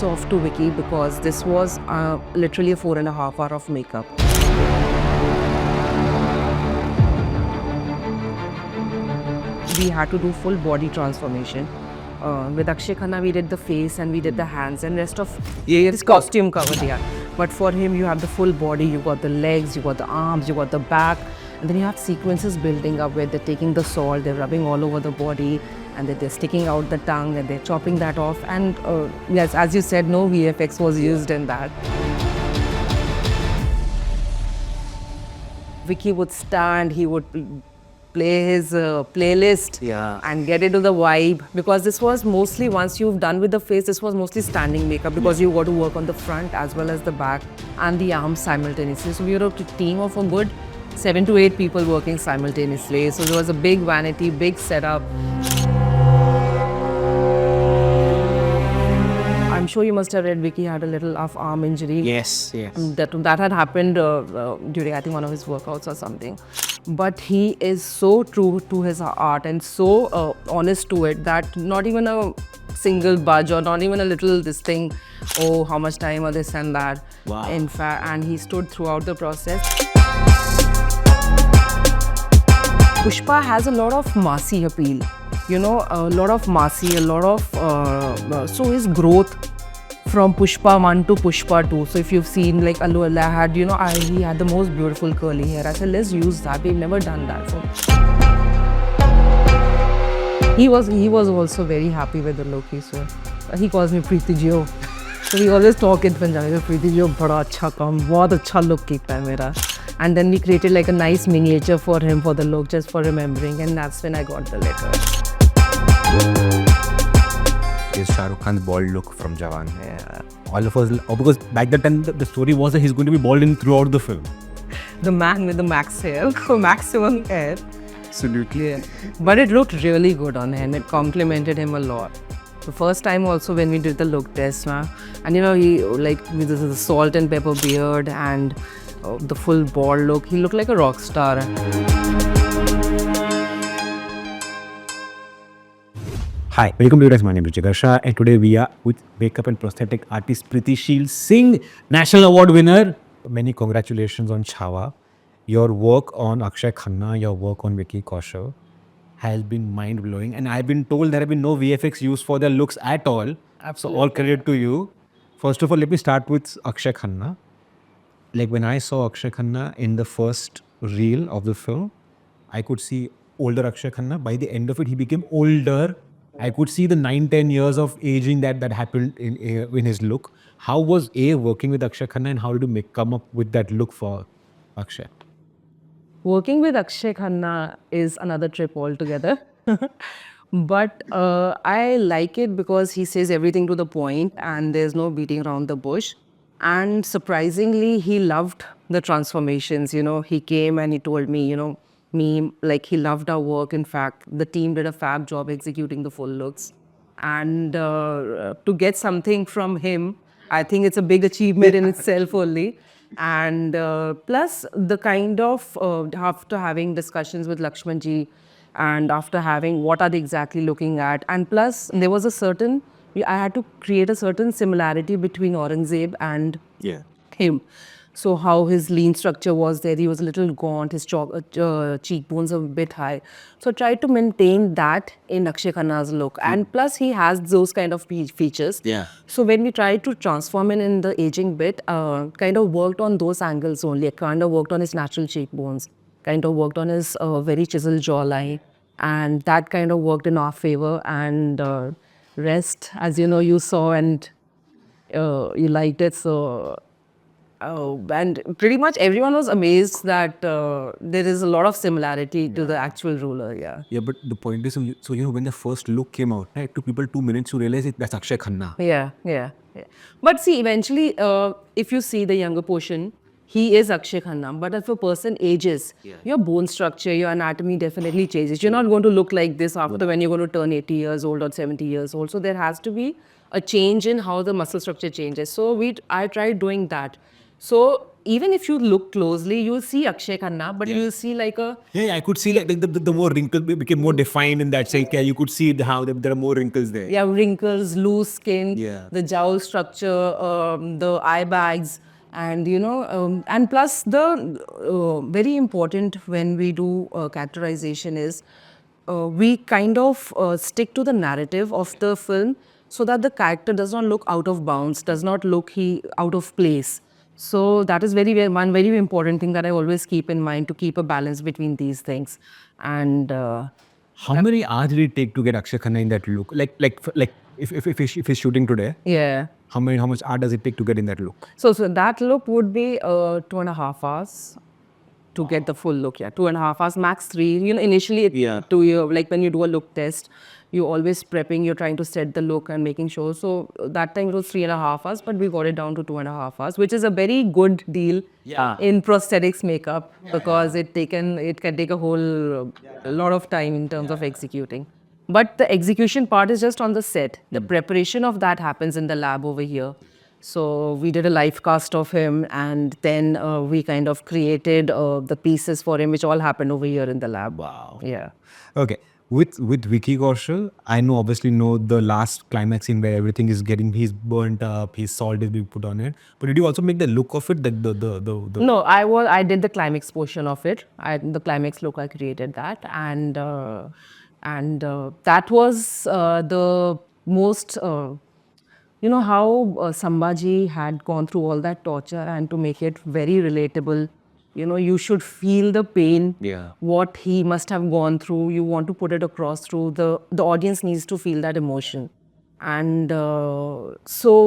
hats off to Vicky because this was literally a 4.5 hour of makeup. We had to do full body transformation. With Akshaye Khanna, we did the face and we did the hands and rest of his costume covered, yeah. But for him, you have the full body, you got the legs, you got the arms, you got the back. And then you have sequences building up where they're taking the salt, they're rubbing all over the body, and then they're sticking out the tongue and they're chopping that off. And yes, as you said, no VFX was used in that. Vicky would stand, he would play his playlist and get into the vibe, because this was mostly, once you've done with the face, this was mostly standing makeup because you got to work on the front as well as the back and the arms simultaneously. So we were a team of a good 7 to 8 people working simultaneously. So there was a big vanity, big setup. I'm sure you must have read Vicky had a little arm injury. Yes. That had happened during, I think, one of his workouts or something. But he is so true to his art and so honest to it that not even a single budge or not even a little this thing, oh, how much time or this and that. Wow. In fact, and he stood throughout the process. Pushpa has a lot of massy appeal. You know, a lot of massy, a lot of, so his growth from Pushpa 1 to Pushpa 2. So if you've seen, like Allu Arjun had, you know, he had the most beautiful curly hair. I said, let's use that. We've never done that. So he was also very happy with the look. He calls me Preetisheel. So we always talk in Punjabi. Preetisheel, bada acha kam, bahut acha look kita hai mera. And then we created like a nice miniature for him for the look, just for remembering. And that's when I got the letter. Is Shah Rukh Khan's bald look from Jawan. Yeah. All of us, because back that time the story was that he's going to be bald in throughout the film. The man with the max hair, maximum hair. Absolutely. Yeah. But it looked really good on him. It complimented him a lot. The first time also when we did the look test, and you know, he like with the salt and pepper beard and the full bald look, he looked like a rock star. Hi, welcome to Etimes. My name is Vicky Kaushal and today we are with makeup and prosthetic artist Preetisheel Singh, National Award winner. Many congratulations on Chhava. Your work on Akshaye Khanna, your work on Vicky Kaushal has been mind-blowing, and I've been told there have been no VFX used for their looks at all. Absolutely. So all credit to you. First of all, let me start with Akshaye Khanna. Like when I saw Akshaye Khanna in the first reel of the film, I could see older Akshaye Khanna. By the end of it, he became older. I could see the 9-10 years of aging that happened in his look. How was working with Akshaye Khanna, and how did you come up with that look for Akshaye? Working with Akshaye Khanna is another trip altogether. But I like it because he says everything to the point and there's no beating around the bush. And surprisingly, he loved the transformations. You know, he came and he told me, you know, like he loved our work. In fact, the team did a fab job executing the full looks. And to get something from him, I think it's a big achievement in itself only. And plus the kind of, after having discussions with Lakshmanji and after having what are they exactly looking at. And plus there was I had to create a certain similarity between Aurangzeb and him. So how his lean structure was there, he was a little gaunt, his cheekbones are a bit high. So I tried to maintain that in Akshaye Khanna's look. And plus he has those kind of features. Yeah. So when we tried to transform him in the aging bit, kind of worked on those angles only. Kind of worked on his natural cheekbones, kind of worked on his very chiseled jawline. And that kind of worked in our favor. And rest, as you know, you saw and you liked it. So and pretty much everyone was amazed that there is a lot of similarity to the actual ruler. Yeah, but the point is, so you know, when the first look came out, it took people 2 minutes to realize that's Akshaye Khanna. Yeah. But see, eventually, if you see the younger portion, he is Akshaye Khanna. But if a person ages, your bone structure, your anatomy definitely changes. You're not going to look like this after when you're going to turn 80 years old or 70 years old. So there has to be a change in how the muscle structure changes. So I tried doing that. So even if you look closely, you'll see Akshay Khanna, but you'll see like a Yeah, I could see like the more wrinkles became more defined in that sense. Yeah, you could see how there are more wrinkles there. wrinkles, loose skin, Yeah. the jowl structure, the eye bags, and and plus the very important when we do characterization is we kind of stick to the narrative of the film so that the character does not look out of bounds, does not look out of place. So that is one very important thing that I always keep in mind, to keep a balance between these things. And How many hours did it take to get Akshay Khanna in that look? Like if he's shooting today, yeah. how much hour does it take to get in that look? So that look would be 2.5 hours to get the full look. Yeah, 2.5 hours, max 3. Initially, Yeah. like when you do a look test, you're always prepping. You're trying to set the look and making sure. So that time it was 3.5 hours, but we got it down to 2.5 hours, which is a very good deal. Yeah. In prosthetics makeup, because it can take a whole lot of time in terms of executing. But the execution part is just on the set. The preparation of that happens in the lab over here. So we did a live cast of him, and then we kind of created the pieces for him, which all happened over here in the lab. Wow. Yeah. Okay. With Vicky Kaushal, I obviously know the last climax scene where everything is he's burnt up, his salt is being put on it. But did you also make the look of it, the No, I did the climax portion of it. The climax look, I created that, and that was the most. How Sambhaji had gone through all that torture, and to make it very relatable, you should feel the pain. Yeah. What he must have gone through. You want to put it across through the audience needs to feel that emotion. And so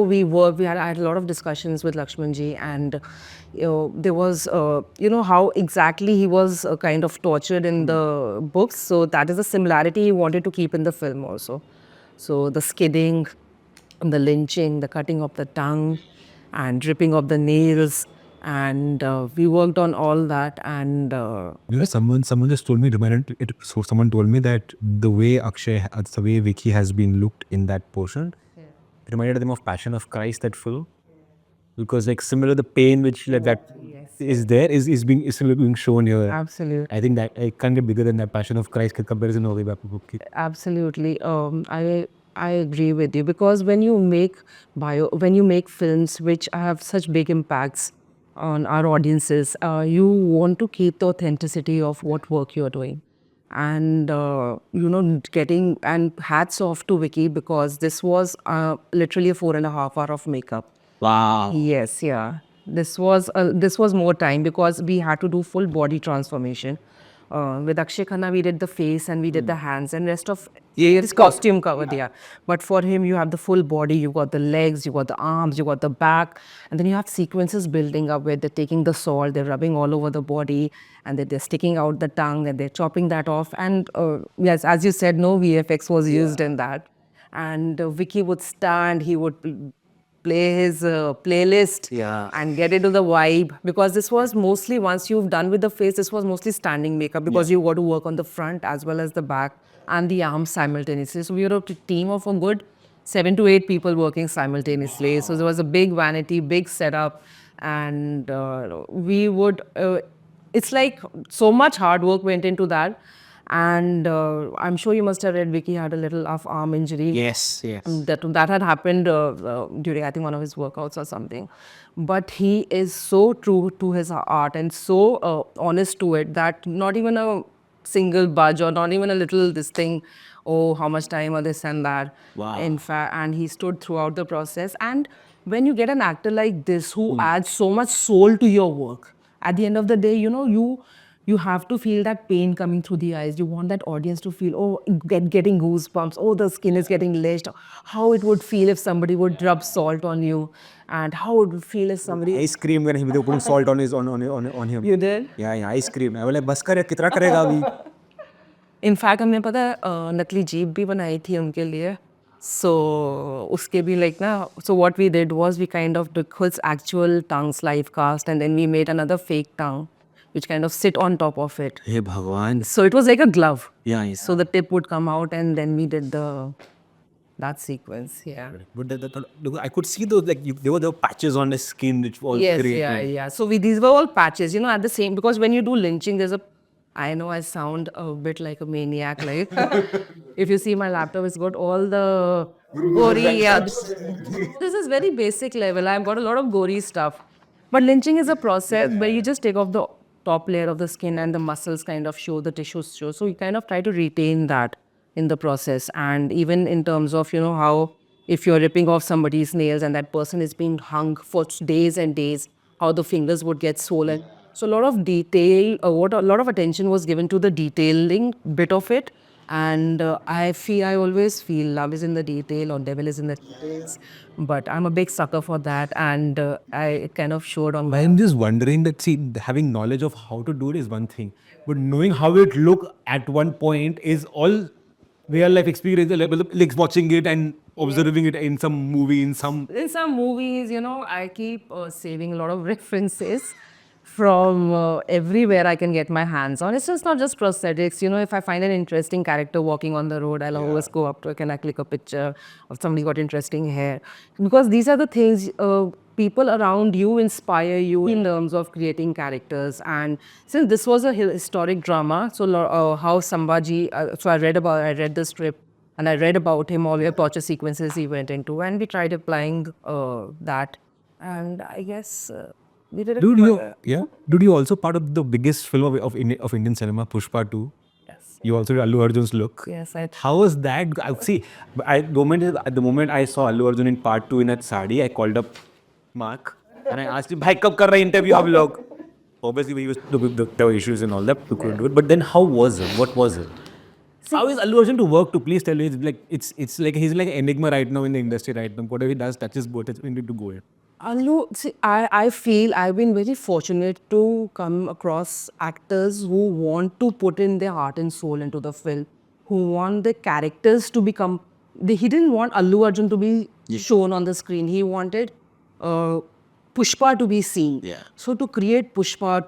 I had a lot of discussions with Lakshmanji, and there was how exactly he was kind of tortured in the books. So that is a similarity he wanted to keep in the film also. So the skidding, the lynching, the cutting of the tongue, and ripping of the nails, and we worked on all that. And Someone just told me, so someone told me that the way the way Vicky has been looked in that portion, it reminded them of Passion of Christ, that film. Because like similar, the pain which like that is there is being shown here. Absolutely. I think that it can't get bigger than that Passion of Christ comparison हो गई बापू book की. Absolutely. I agree with you, because when you make films which have such big impacts on our audiences, you want to keep the authenticity of what work you're doing. And and hats off to Vicky, because this was literally a 4.5 hour of makeup. Wow. Yes, yeah. This was more time, because we had to do full body transformation. With Akshay Khanna, we did the face and we did the hands, and rest of his costume covered. Yeah, but for him, you have the full body. You got the legs, you got the arms, you got the back, and then you have sequences building up where they're taking the salt, they're rubbing all over the body, and then they're sticking out the tongue, and they're chopping that off. And yes, as you said, no VFX was used in that. And Vicky would stand. He would play his playlist. Yeah. And get into the vibe, because this was mostly, once you've done with the face, this was mostly standing makeup, because you got to work on the front as well as the back and the arms simultaneously. So we were a team of a good 7 to 8 people working simultaneously. So there was a big vanity, big setup, and we would it's like so much hard work went into that. And I'm sure you must have read Vicky had a little arm injury. Yes. That had happened during, I think, one of his workouts or something. But he is so true to his art and so honest to it, that not even a single budge, or not even a little this thing, oh, how much time or this and that. Wow. In fact, and he stood throughout the process. And when you get an actor like this who adds so much soul to your work, at the end of the day, you have to feel that pain coming through the eyes. You want that audience to feel, oh, getting goosebumps, oh, the skin is getting lynched, how it would feel if somebody would rub salt on you, and how it would feel if somebody... Ice cream when he was putting salt on him. You did? Yeah, ice cream. I was like, बस कर कितना करेगा अभी? In fact हमने पता है नकली jeep भी बनाई थी उनके लिए. So उसके भी like ना, so what we did was we kind of took his actual tongue's live cast, and then we made another fake tongue which kind of sit on top of it. हे भगवान. So it was like a glove. Yeah. So the tip would come out, and then we did the that sequence. Yeah. But I could see those, like, there were patches on his skin which was Yes, created. yeah, yeah. So these were all patches, at the same, because when you do lynching, I know I sound a bit like a maniac. Like, if you see my laptop, it's got all the gory. Yeah, this is very basic level. I've got a lot of gory stuff. But lynching is a process where you just take off the top layer of the skin and the muscles kind of show, the tissues show. So you kind of try to retain that in the process. And even in terms of, how if you're ripping off somebody's nails and that person is being hung for days and days, how the fingers would get swollen. So a lot of detail, a lot of attention was given to the detailing bit of it. And I always feel love is in the detail or devil is in the details. But I'm a big sucker for that, and it kind of showed on my. I'm just wondering that, see, having knowledge of how to do it is one thing, but knowing how it look at one point is all real life experience. Like watching it and observing it in some movie, in some. In some movies, I keep saving a lot of references from everywhere I can get my hands on. It's just not just prosthetics. If I find an interesting character walking on the road, I'll always go up to it. Can I click a picture of somebody got interesting hair? Because these are the things people around you inspire you in terms of creating characters. And since this was a historic drama, so how Sambhaji, so I read the script and I read about him, all the torture sequences he went into, and we tried applying that. And I guess we did it. Dude, you also part of the biggest film of Indian cinema, Pushpa 2. Yes. You also did Allu Arjun's look. Yes, How was that? See, at the moment I saw Allu Arjun in part 2 in that sari, I called up Mark and I asked him, "Bhai, kab kar rahe interview aap log?" Obviously, he was the issues and all that, we couldn't do it. But then, how was it? What was it? How is Allu Arjun to work to? Please tell me. It's like he's like an enigma right now in the industry right now. Whatever he does touches both. It's need to go in. Allu, see, I feel I've been very fortunate to come across actors who want to put in their heart and soul into the film, who want the characters to become. He didn't want Allu Arjun to be shown on the screen. He wanted uh, Pushpa to be seen. Yeah. So to create Pushpa,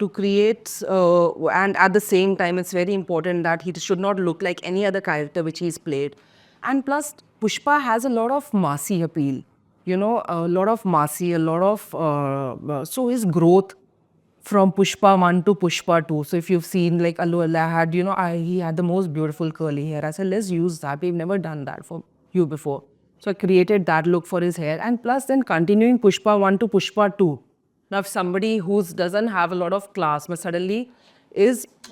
and at the same time, it's very important that he should not look like any other character which he's played. And plus, Pushpa has a lot of massy appeal. A lot of massy, a lot of, so his growth from Pushpa 1 to Pushpa 2. So if you've seen like Allu Allah had, he had the most beautiful curly hair. I said, let's use that. We've never done that for you before. So I created that look for his hair. And plus then continuing Pushpa 1 to Pushpa 2. Now if somebody who doesn't have a lot of class but suddenly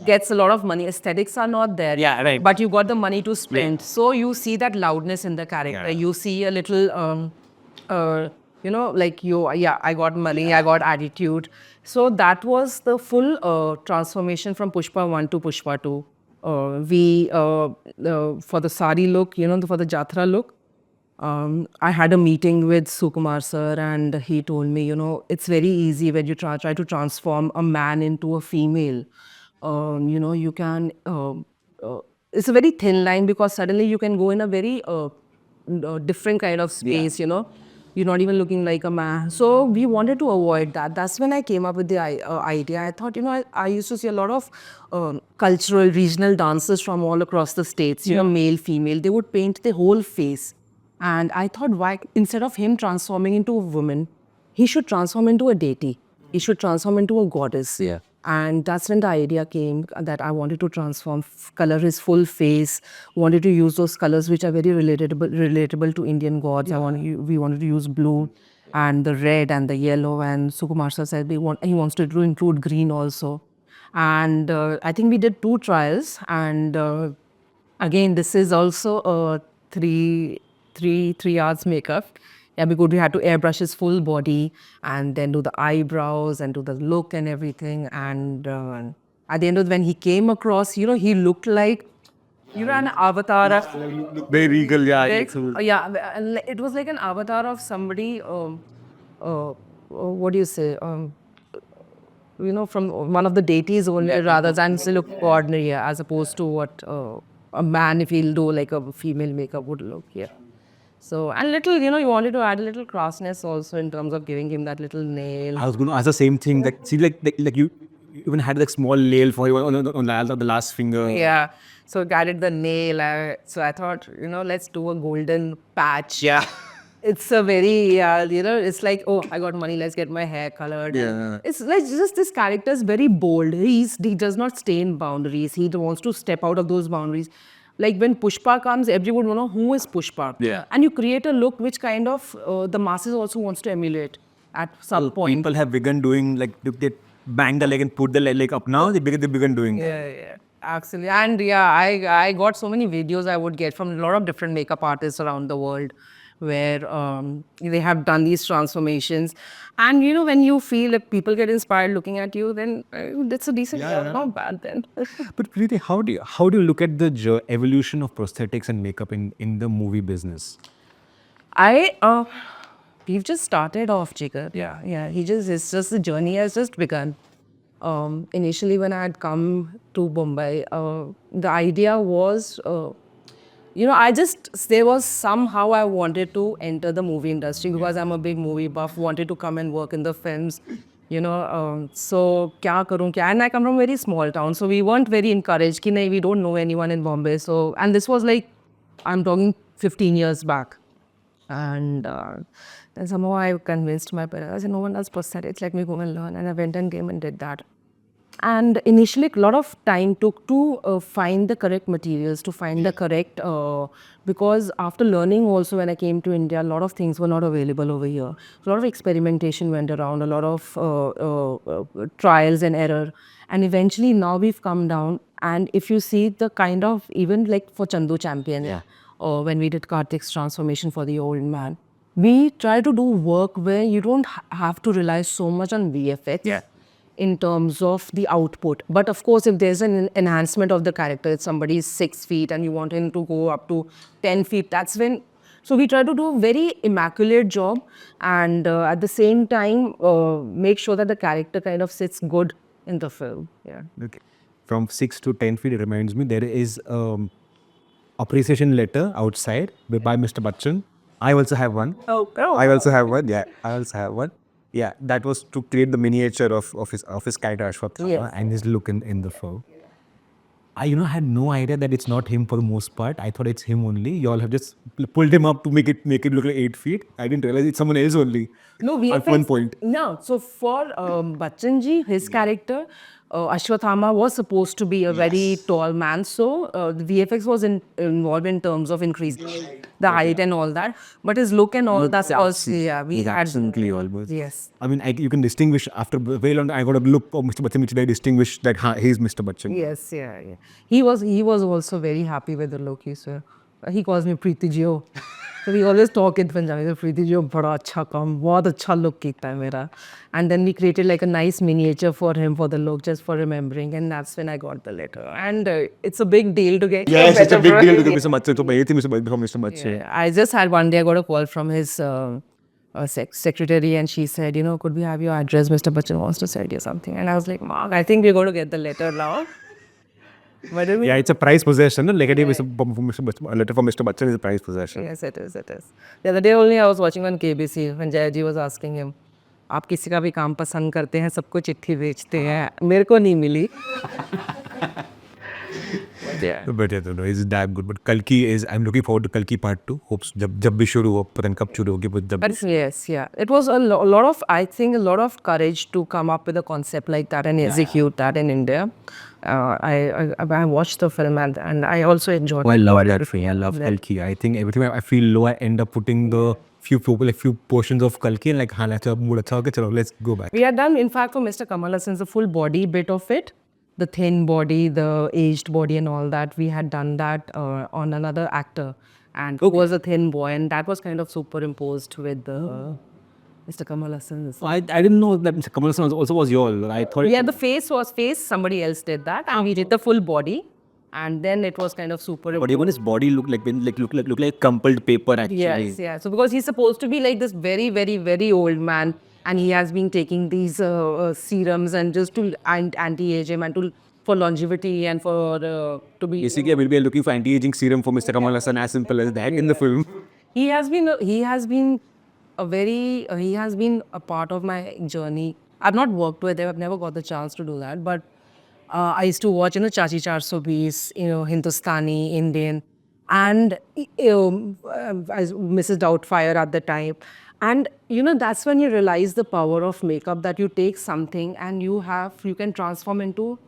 gets a lot of money, aesthetics are not there. Yeah, right. But you got the money to spend. So you see that loudness in the character. You see a little like I got money, I got attitude. So that was the full transformation from Pushpa 1 to Pushpa 2. For the sari look, for the Jatra look, I had a meeting with Sukumar sir and he told me, it's very easy when you try to transform a man into a female. You can, it's a very thin line because suddenly you can go in a very different kind of space, You're not even looking like a man. So we wanted to avoid that. That's when I came up with the idea. I thought, I used to see a lot of cultural, regional dancers from all across the states, male, female. They would paint the whole face. And I thought, why, instead of him transforming into a woman, he should transform into a deity. He should transform into a goddess. Yeah. And that's when the idea came that I wanted to color his full face, wanted to use those colors which are very relatable to Indian gods. We wanted to use blue and the red and the yellow. And Sukumar sir said he wants to include green also. And I think we did 2 trials. And again, this is also a 3 hours makeup. Yeah, because we had to airbrush his full body and then do the eyebrows and do the look and everything. And at the end of when he came across, he looked like, an avatar. Very regal, yeah. And it was like an avatar of somebody, what do you say? From one of the deities only, rather than look ordinary, as opposed to what a man, if he'll do like a female makeup, would look. Yeah. So, and little, you wanted to add a little crassness also in terms of giving him that little nail. I was going to ask the same thing. Like, see, like you even had like small nail for you on the last finger. Yeah. So I added the nail. So I thought, let's do a golden patch. Yeah. It's a very, it's like, oh, I got money, let's get my hair colored. Yeah. It's like just this character is very bold. He does not stay in boundaries. He wants to step out of those boundaries. Like when Pushpa comes, everyone will know who is Pushpa. Yeah. And you create a look which kind of the masses also wants to emulate at some point. People have begun doing like they bang the leg and put the leg up now. They begun doing. Yeah, absolutely. And yeah, I got so many videos I would get from a lot of different makeup artists around the world where they have done these transformations. And when you feel like people get inspired looking at you, then it's a decent job, not bad then. But Preeti, how do you look at the evolution of prosthetics and makeup in the movie business? We've just started off, Jigar. Yeah. It's just the journey has just begun. Initially, when I had come to Mumbai, the idea was, there was somehow I wanted to enter the movie industry because I'm a big movie buff, wanted to come and work in the films, so kya karun kya? And I come from a very small town, so we weren't very encouraged, ki nahi, we don't know anyone in Bombay. So, and this was like, I'm talking 15 years back. And then somehow I convinced my parents. I said, no one does prosthetics, let me go and learn. And I went and came and did that. And initially, a lot of time took to find the correct materials, to find the correct, because after learning also when I came to India, a lot of things were not available over here. A lot of experimentation went around, a lot of trials and error. And eventually now we've come down. And if you see the kind of, even like for Chandu Champion, or when we did Karthik's transformation for the old man, we try to do work where you don't have to rely so much on VFX in terms of the output. But of course, if there's an enhancement of the character, if somebody is 6 feet and you want him to go up to 10 feet, that's when... So we try to do a very immaculate job and at the same time, make sure that the character kind of sits good in the film. Yeah. Okay. From 6 to 10 feet, it reminds me, there is appreciation letter outside by Mr. Bachchan. I also have one. Oh. I also have one. Yeah, I also have one. Yeah, that was to create the miniature of his character Ashwat Yes. and his look in the film. I had no idea that it's not him for the most part. I thought it's him only. You all have just pulled him up to make it look like 8 feet. I didn't realize it's someone else only. No, VFX. At one point. No, so for Bachchan ji, his character, Ashwathama was supposed to be a very tall man. So the VFX was involved in terms of increasing the height and all that. But his look and all that was, we had... Absolutely almost. Yes. I mean, you can distinguish after a very long time. I got a look of Mr. Bachchan, which I distinguished that he's Mr. Bachchan. Yes, yeah. He was also very happy with the look, he calls me Preeti ji. So we always talk in Punjabi, Preeti ji, bada acha kam, bahut acha look kita hai mera. And then we created like a nice miniature for him for the look, just for remembering. And that's when I got the letter. And it's a big deal to get. Yes, it's a big deal to get Mr. Bachchan. So Mr. Bachchan. Yeah. I just had one day, I got a call from his secretary and she said, could we have your address? Mr. Bachchan wants to send you something. And I was like, Mark, I think we're going to get the letter now. Yeah, it's a prized possession. Like a letter from Mr. Bachchan is a prized possession. Yes, it is. The other day only I was watching on KBC when Jayaji was asking him, आप किसी का भी काम पसंद करते हैं, सबको चिट्ठी भेजते हैं, मेरे को नहीं मिली. But yeah, no, it's damn good. But Kalki is, I'm looking forward to Kalki part 2. Hopes जब भी शुरू हो, पता नहीं कब शुरू होगी, but But yes, yeah. It was a lot of, I think, a lot of courage to come up with a concept like that and execute that in India. I watched the film and I also enjoyed it. I love that film. I love Kalki. I think every time I feel low, I end up putting the few portions of Kalki and like, हाँ, let's go back. We had done, in fact, for Mr. Kamal Hassan's the full body bit of it. The thin body, the aged body and all that. We had done that on another actor. And who was a thin boy. And that was kind of superimposed with Mr. Kamal Hassan. I didn't know that Mr. Kamal Hassan also was your. I thought. Yeah, the face was somebody else did that. And we did the full body. And then it was kind of superimposed. But even his body looked like crumpled paper actually. Yes, yeah. So because he's supposed to be like this very, very, very old man. And he has been taking these serums and just to anti-age him and for longevity and for to be... Basically, I will be looking for anti-aging serum for Mr. Kamal Hassan, as simple as that in the film. He has been a part of my journey I've not worked with them. I've never got the chance to do that. But I used to watch, Chachi 420, Hindustani, Indian, and as Mrs. Doubtfire at the time. And, that's when you realize the power of makeup, that you take something and you can transform into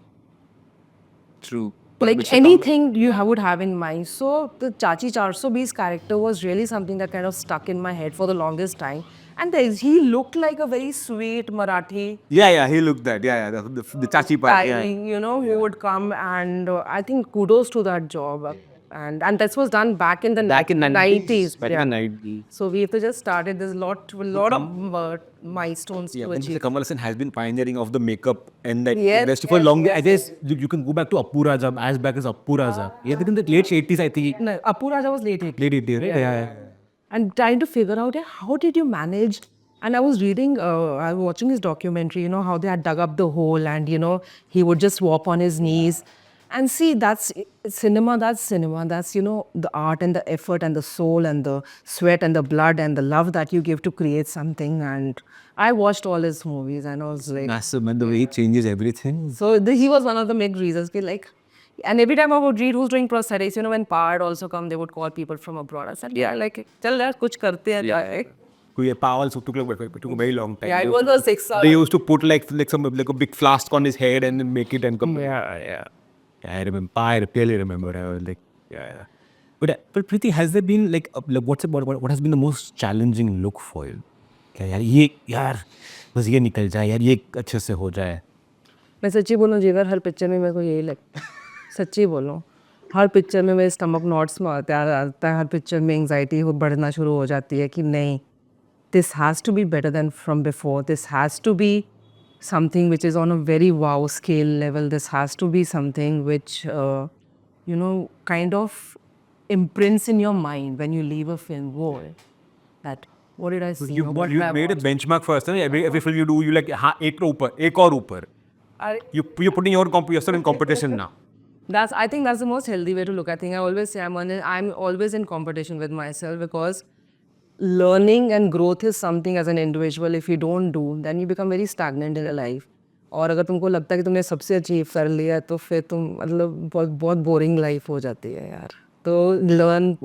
True. like anything you would have in mind. So the Chachi 420's character was really something that kind of stuck in my head for the longest time. And he looked like a very sweet Marathi Yeah, he looked that. Yeah, the chachi part. guy, who would come, and I think kudos to that job. And this was done back in the Back in 90s. back in Yeah. the 90s. So we have to just started. There's a lot of milestones Yeah, to when achieve. Kamal Hassan has been pioneering of the makeup and that Yes, industry for yes, long. yes, I guess you can go back to Appu Raja, as back as Appu Raja. Yeah, in the late 80s, I think. No, Apu Raja was late 80s. Late 80s, right? Yeah. And trying to figure out, how did you manage? And I was reading, I was watching his documentary, how they had dug up the hole, and, he would just walk on his knees. And see, that's cinema, that's, the art and the effort and the soul and the sweat and the blood and the love that you give to create something. And I watched all his movies and I was like, Massive, man. The way he changes everything. so he was one of the big reasons. Like, and every time I would read who's doing prosthetics, when PARD also come, they would call people from abroad. I said, yeah, like, chal yaar, kuch karte hain. Yeah. Powell took a very long time. Yeah, it was a 6 hour. They used to put like a big flask on his head and then make it and come. Yeah, I remember. I really remember. I was like, yeah. But Preeti, has there been like what has been the most challenging look for you? क्या यार बस ये निकल जाए यार ये अच्छे से हो जाए. मैं सच्ची बोलूँ जिगर, हर पिक्चर में मेरे को यही लगता है. सच्ची बोलूँ, हर पिक्चर में मेरे स्टमक नॉट्स में आता है. हर पिक्चर में एंग्जाइटी बढ़ना शुरू हो जाती है कि नहीं, this has to be better than from before. This has to be something which is on a very wow scale level. This has to be something which, kind of imprints in your mind when you leave a film. Whoa, that, what did I see? You made a benchmark for us. Every film you do, you like एक ऊपर, एक और ऊपर. You're putting yourself in competition now. I think that's the most healthy way to look. I think I always say I'm always in competition with myself, because learning and growth is something as an individual. If you don't do, then you become very stagnant in your life. और अगर तुमको लगता है कि तुमने सबसे achieve कर लिया है, तो फिर तुम मतलब बहुत बोरिंग लाइफ हो जाती है यार. तो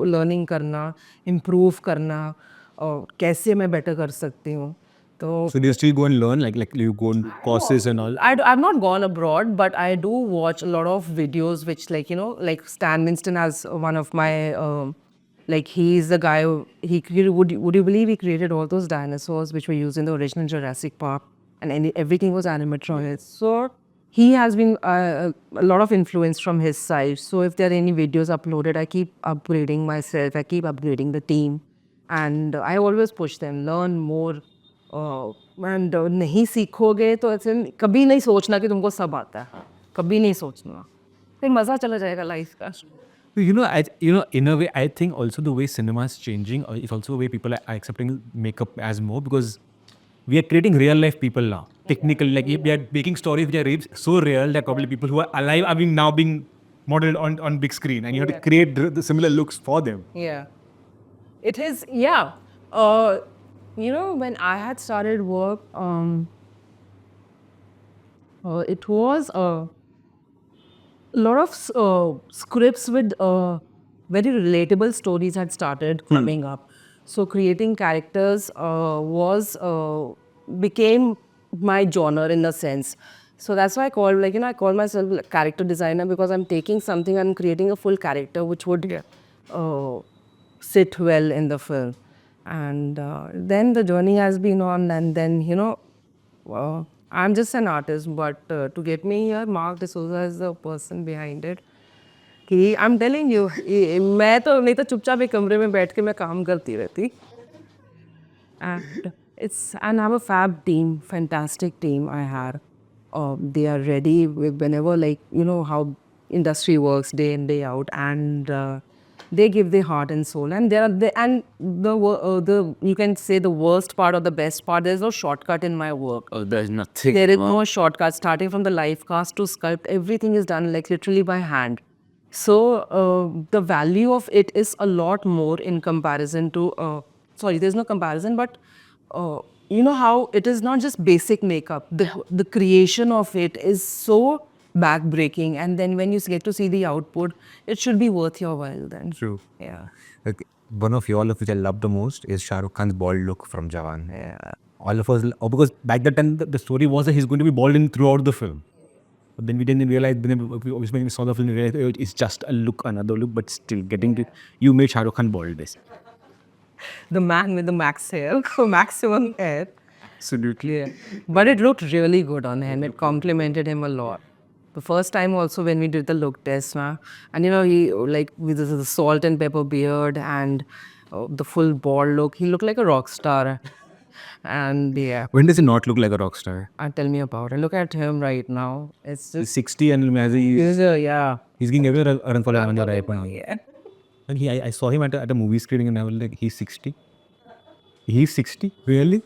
लर्निंग करना, इम्प्रूव करना, और कैसे मैं बेटर कर सकती हूँ. So do you still go and learn, like you go on courses and all? I've not gone abroad, but I do watch a lot of videos which, like, like Stan Winston has one of my, like, he's the guy he created, would you believe he created all those dinosaurs which were used in the original Jurassic Park, and everything was animatronics. So he has been a lot of influence from his side. So if there are any videos uploaded, I keep upgrading myself, I keep upgrading the team, and I always push them, learn more. And नहीं सीखोगे तो ऐसे कभी नहीं सोचना कि तुमको सब आता है. कभी नहीं सोचना, फिर मज़ा चला जाएगा लाइफ का. In a way, I think also the way cinema is changing, it's also the way people are accepting makeup as more, because we are creating real life people now. Technically, like we are making stories which are so real that probably people who are alive are now being modeled on big screen, and you have to create the similar looks for them. Yeah, it is. Yeah, when I had started work, it was a lot of scripts with very relatable stories had started coming up. So creating characters became my genre in a sense. So that's why I call myself a character designer, because I'm taking something and creating a full character which would sit well in the film. And then the journey has been on, and then I'm just an artist, but to get me here, Mark D'Souza is the person behind it. कि I'm telling you, मैं तो नहीं तो चुपचाप एक कमरे में बैठ के मैं काम करती रहती. And I have a fab team, fantastic team I had. They are ready whenever, like, how industry works day in, day out, and they give their heart and soul. And the you can say the worst part or the best part, there's no shortcut in my work. Oh, there's nothing. There is no shortcut. Starting from the life cast to sculpt, everything is done like literally by hand. So the value of it is a lot more in comparison to, sorry, there's no comparison, but you know how it is not just basic makeup. The creation of it is so backbreaking, and then when you get to see the output, it should be worth your while. Then True. yeah. Okay. One of your look which I love the most is Shah Rukh Khan's bald look from Jawan. Yeah. All of us, because back that time the story was that he's going to be bald in throughout the film. But then we didn't realize, obviously when we saw the film, we realized oh, it's just a look, another look, but still getting to, you made Shah Rukh Khan bald basically. The man with the max hair, maximum hair. Absolutely. Yeah. But it looked really good on him. It complimented him a lot. The first time also when we did the look test, and you know, he like with the salt and pepper beard and the full bald look, he looked like a rock star. And yeah, When does he not look like a rock star? tell me about it. Look at him right now. It's He's just, 60 and as yeah. he's getting everywhere a run for a right now. Yeah. And I saw him at a movie screening and I was like, he's 60? He's 60? Really?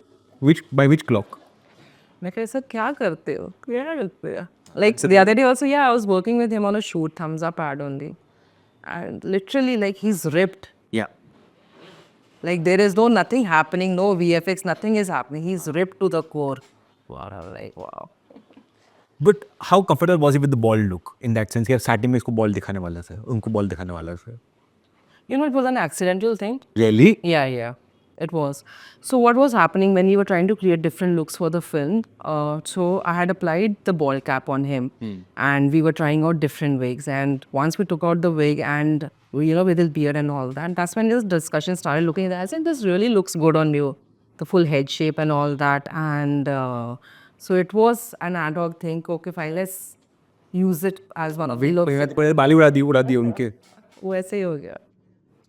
By which clock? मैं कहा sir क्या करते हो क्या करते हो like the other day also I was working with him on a shoot thumbs up ad only and literally like he's ripped Yeah. like there is no nothing happening no VFX nothing is happening he's ripped to the core wow I was like wow But how comfortable was he with the bald look? In that sense, कि starting में इसको bald दिखाने वाला था, उनको bald दिखाने वाला था. you know it was an accidental thing Really? yeah it was so what was happening when we were trying to create different looks for the film so I had applied the ball cap on him and we were trying out different wigs and once we took out the wig and you know with his beard and all that that's when this discussion started looking at that. I said this really looks good on you the full head shape and all that and so it was an ad hoc thing okay fine let's use it as one of the looks बाली उड़ा दी उनके. वो ऐसे ही हो गया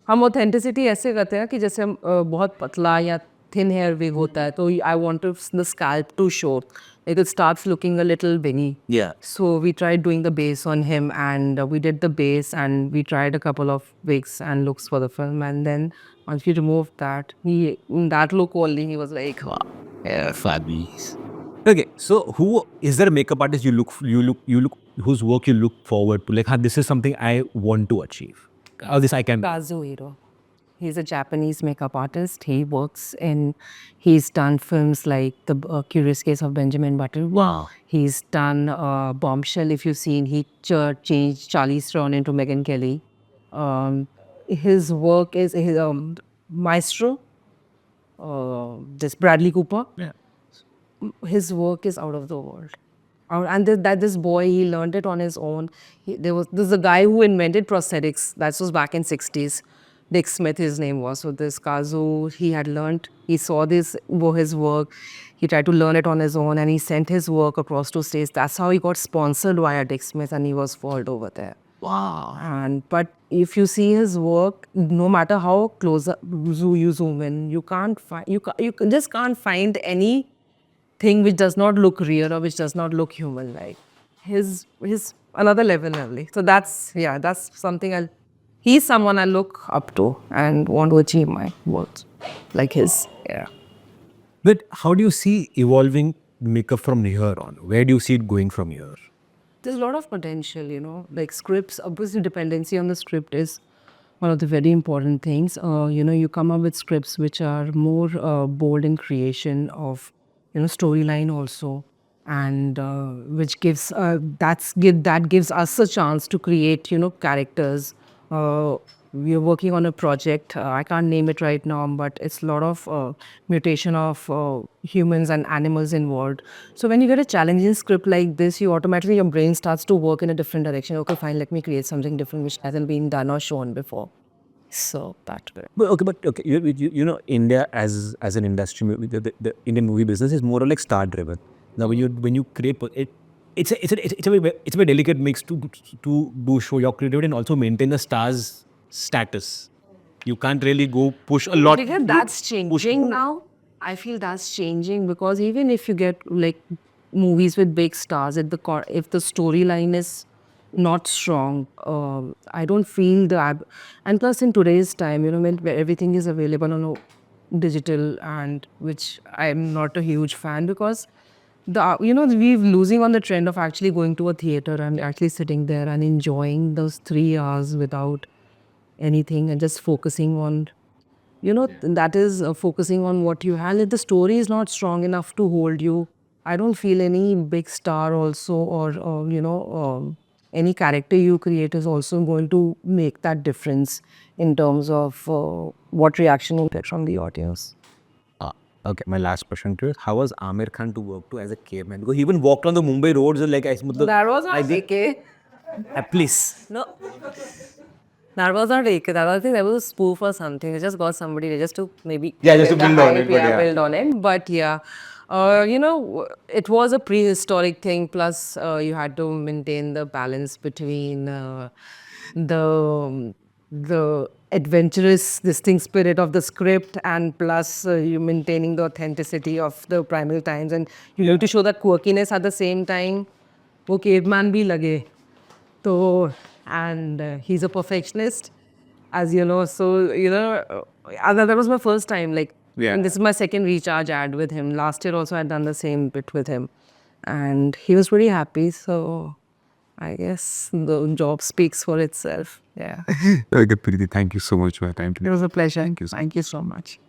हम authenticity ऐसे करते हैं कि जैसे हम बहुत पतला या थिन हेयर विग होता है तो I want the scalp to show like it starts looking a little beanie Yeah. So we tried doing the base on him and we did the base and we tried a couple of wigs and looks for the film and then once we removed that he in that look only he was like wow Yeah, fabulous. Okay, so who is there a makeup artist you look whose work you look forward to? Like, this is something I want to achieve. How this I can. Kazuhiro. He's a Japanese makeup artist. He works in, he's done films like The Curious Case of Benjamin Button. Wow. He's done Bombshell, if you've seen. He changed Charlize Theron into Megyn Kelly. His work is his Maestro, this Bradley Cooper. Yeah. His work is out of the world. And this boy, he learned it on his own. There's a guy who invented prosthetics. That was back in 60s. Dick Smith, his name was. So this Kazu, he had learned, he saw his work. He tried to learn it on his own and he sent his work across to states. That's how he got sponsored via Dick Smith and he was followed over there. Wow. But if you see his work, no matter how close up you zoom in, you just can't find any thing which does not look real or which does not look human like his another level only so that's something he's someone I look up to and want to achieve my goals like his But how do you see evolving makeup from here on? Where do you see it going from here? there's a lot of potential you know like scripts obviously dependency on the script is one of the very important things you know you come up with scripts which are more bold in creation of you know storyline also and which gives that gives us a chance to create you know characters we are working on a project I can't name it right now but it's a lot of mutation of humans and animals involved so when you get a challenging script like this you automatically your brain starts to work in a different direction okay fine let me create something different which hasn't been done or shown before so that way. But okay, you know, India as an industry, the Indian movie business is more or like star driven. Now, when you create it, it's a very delicate mix to do show your creativity and also maintain the star's status. You can't really go push a lot. Because that's changing now. I feel that's changing because even if you get like movies with big stars, if the storyline is not strong, I don't feel and plus in today's time, you know, when everything is available on digital and which I'm not a huge fan because we're losing on the trend of actually going to a theater and actually sitting there and enjoying those 3 hours without anything and just focusing on you know, that is focusing on what you have. If the story is not strong enough to hold you, I don't feel any big star also, or you know, any character you create is also going to make that difference in terms of what reaction you get from the audience. Okay, my last question to you is, how was Amir Khan to work to as a caveman? Because he even walked on the Mumbai roads like I That was not AK. please. No, that was not AK. That was, I think that was a spoof or something. They just got somebody just to maybe Yeah, just to build a build on hype, it, but yeah, yeah. build on it. But yeah, you know, it was a prehistoric thing. Plus, you had to maintain the balance between the adventurous distinct spirit of the script, and plus you maintaining the authenticity of the primal times, and you need to show that quirkiness at the same time. वो caveman भी लगे. So, and he's a perfectionist, as you know. So, you know, that was my first time. Like, Yeah. and this is my second recharge ad with him. Last year also, I'd done the same bit with him, and he was pretty happy. So, I guess the job speaks for itself. Yeah, Okay, Preeti, thank you so much for your time today. it was a pleasure. Thank you so Thank you so much.